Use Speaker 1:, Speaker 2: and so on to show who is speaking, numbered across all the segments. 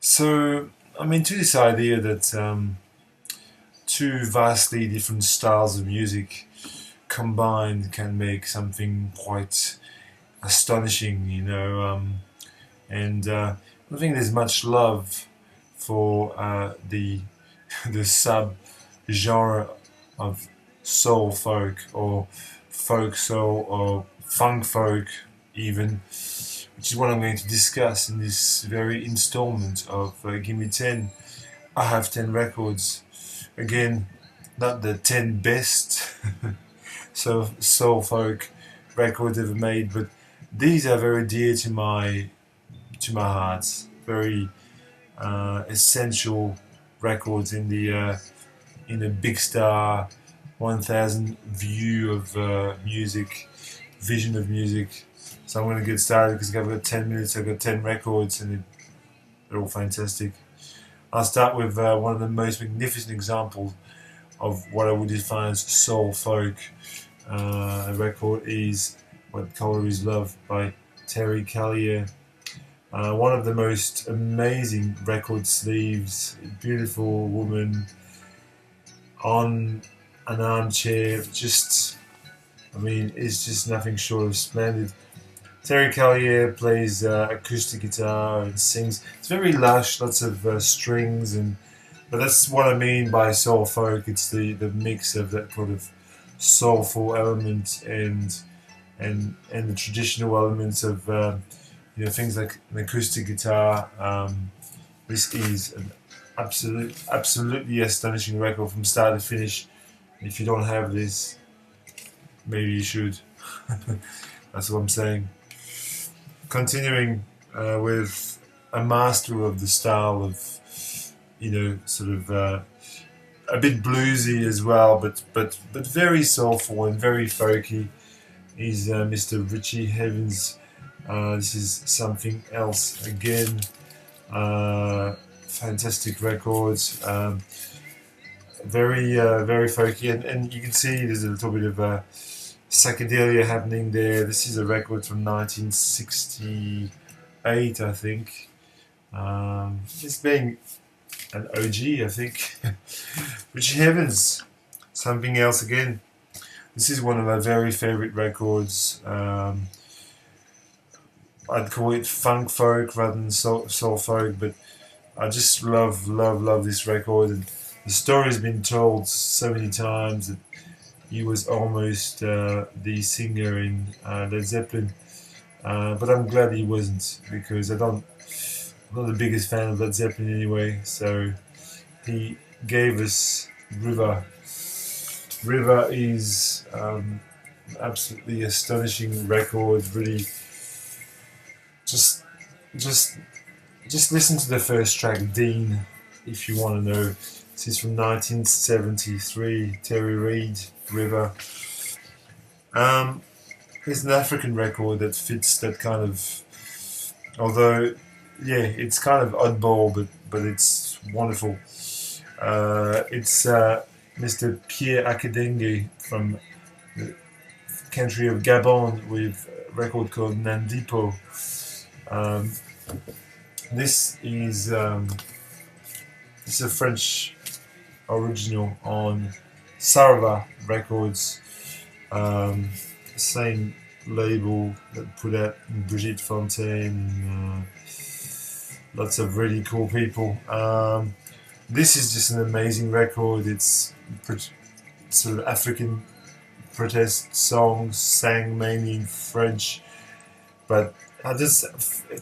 Speaker 1: So I'm into this idea that two vastly different styles of music combined can make something quite astonishing, and I think there's much love for the the sub genre of soul folk or folk soul or funk folk even, which is what I'm going to discuss in this very installment of Gimme 10. I have 10 records. Again, not the 10 best so soul folk records ever made, but these are very dear to my heart. Very essential records in the big star 1000 view of music, vision of music. So I'm going to get started because I've got 10 minutes, I've got 10 records, and they're all fantastic. I'll start with one of the most magnificent examples of what I would define as soul folk. The record is What Colour Is Love by Terry Callier. One of the most amazing record sleeves, a beautiful woman on an armchair, it's just nothing short of splendid. Terry Callier plays acoustic guitar and sings. It's very lush, lots of strings, but that's what I mean by soul folk. It's the mix of that kind of soulful element and the traditional elements of things like an acoustic guitar. This is an absolutely astonishing record from start to finish. If you don't have this, maybe you should. That's what I'm saying. Continuing with a master of the style of, a bit bluesy as well, but very soulful and very folky, is Mr. Richie Havens. This is Something Else Again. Fantastic records. Very folky, and you can see there's a little bit of psychedelia happening there. This is a record from 1968, I think. This being an OG, I think. Richie Havens, Something Else Again. This is one of my very favourite records. I'd call it funk folk rather than soul folk, but I just love this record. And the story's been told so many times that he was almost the singer in Led Zeppelin, but I'm glad he wasn't, because I'm not the biggest fan of Led Zeppelin anyway. So he gave us River. River is absolutely astonishing record. Really, just listen to the first track, Dean, if you want to know. This is from 1973, Terry Reid, River. It's an African record that fits that kind of, although, yeah, it's kind of oddball, but it's wonderful. It's Mr. Pierre Akendengue from the country of Gabon with a record called Nandipo. This is a French original on Sarva Records, same label that put out Brigitte Fontaine, lots of really cool people. This is just an amazing record. It's sort of African protest songs sang mainly in French, but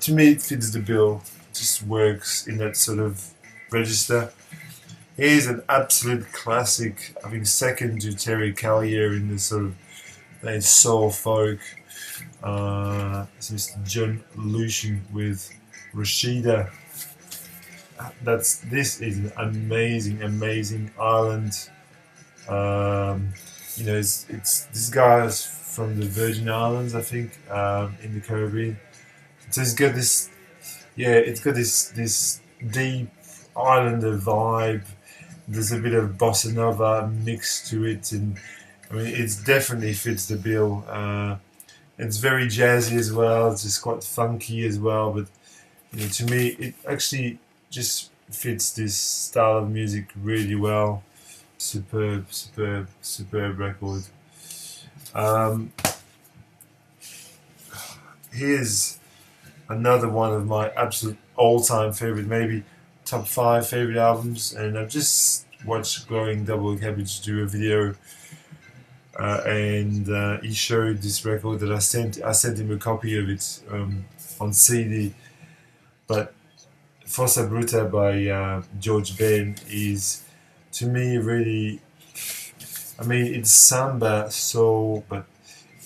Speaker 1: to me it fits the bill. It just works in that sort of register. Here's an absolute classic, I think second to Terry Callier in the sort of soul folk. It's Mr. Jon Lucien with Rashida. This is an amazing island. It's this guy's from the Virgin Islands, I think, in the Caribbean. So it's got this deep islander vibe. There's a bit of bossa nova mixed to it, and it definitely fits the bill. It's very jazzy as well. It's just quite funky as well. But to me, it actually just fits this style of music really well. Superb, superb, superb record. Um, Here's another one of my absolute all-time favorite, maybe top 5 favorite albums, and I've just watched Glowing Double Cabbage do a video, and he showed this record that I sent him a copy of it on CD, but Forca Bruta by George Ben is, to me, really, I mean, it's samba, soul, but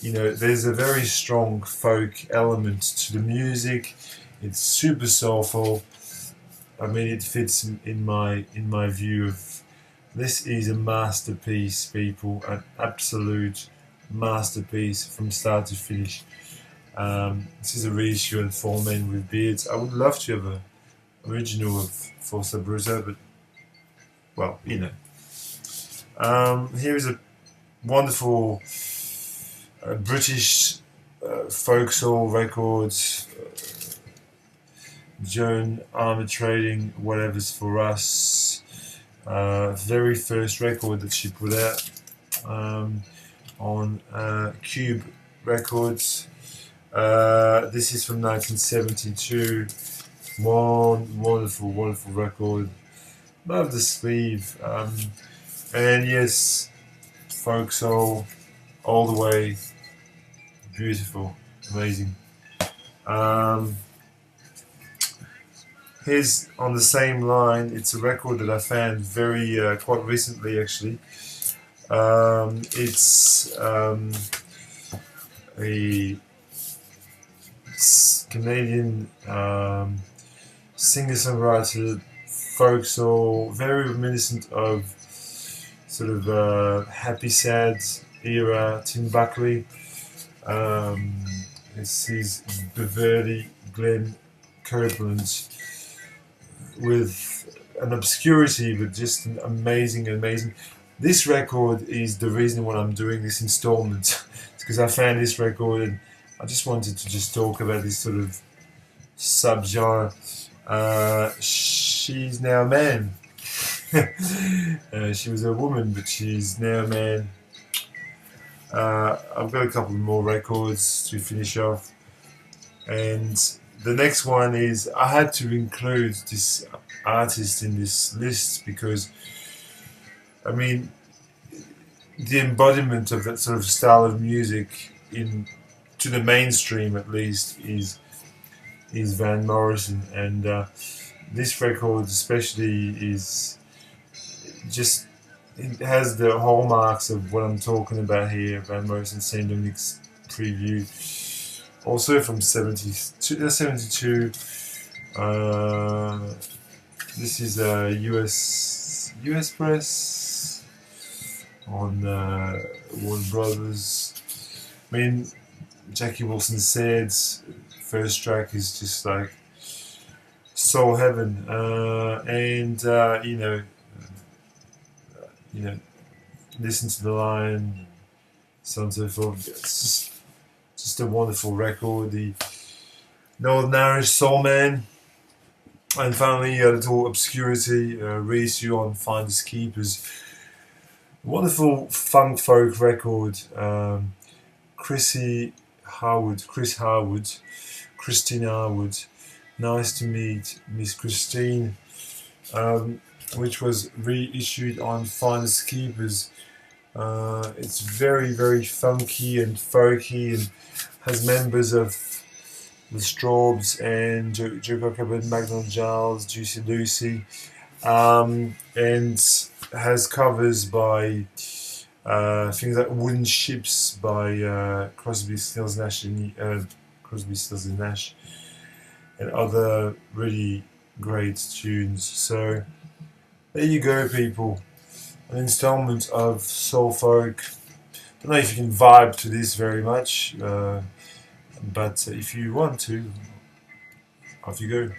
Speaker 1: you know, there's a very strong folk element to the music. It's super soulful. I mean, it fits in my view of this is a masterpiece, people, an absolute masterpiece from start to finish. This is a reissue and 4 Men with Beards. I would love to have an original of Forca Bruta, but well, you know. Here is a wonderful British folk soul records, Joan Armatrading, Whatever's for Us, very first record that she put out on Cube Records. This is from 1972. Wonderful, wonderful record. Love the sleeve, and yes, folk soul all the way. Beautiful, amazing. Here's on the same line. It's a record that I found very quite recently, actually. It's a Canadian singer-songwriter, folk soul, very reminiscent of sort of happy sad era Tim Buckley. This is Beverly Glenn-Copeland with an obscurity, but just an amazing. This record is the reason why I'm doing this installment. It's because I found this record and I just wanted to just talk about this sort of subgenre. She's now a man. She was a woman, but she's now a man. I've got a couple more records to finish off, and the next one is, I had to include this artist in this list because, I mean, the embodiment of that sort of style of music to the mainstream at least is Van Morrison, and this record especially is just, it has the hallmarks of what I'm talking about here. Van Morrison-St. Dominic's preview, also from 72. This is a US press on Warner Brothers. I mean, Jackie Wilson said first track is just like soul heaven, and you know, listen to the line, so on and so forth. It's just a wonderful record. The Northern Irish Soul Man, and finally a little obscurity, reissue on Finders Keepers. Wonderful funk folk record. Chris Harwood, Christine Harwood. Nice to meet Miss Christine. Which was reissued on Finders Keepers. It's very funky and folky, and has members of the Straubs and Joe Cocker, Magnum Giles, Juicy Lucy, and has covers by things like Wooden Ships by Crosby, Stills, Nash, and Nash, and other really great tunes. So there you go, people. An installment of soul folk. Don't know if you can vibe to this very much, but if you want to, off you go.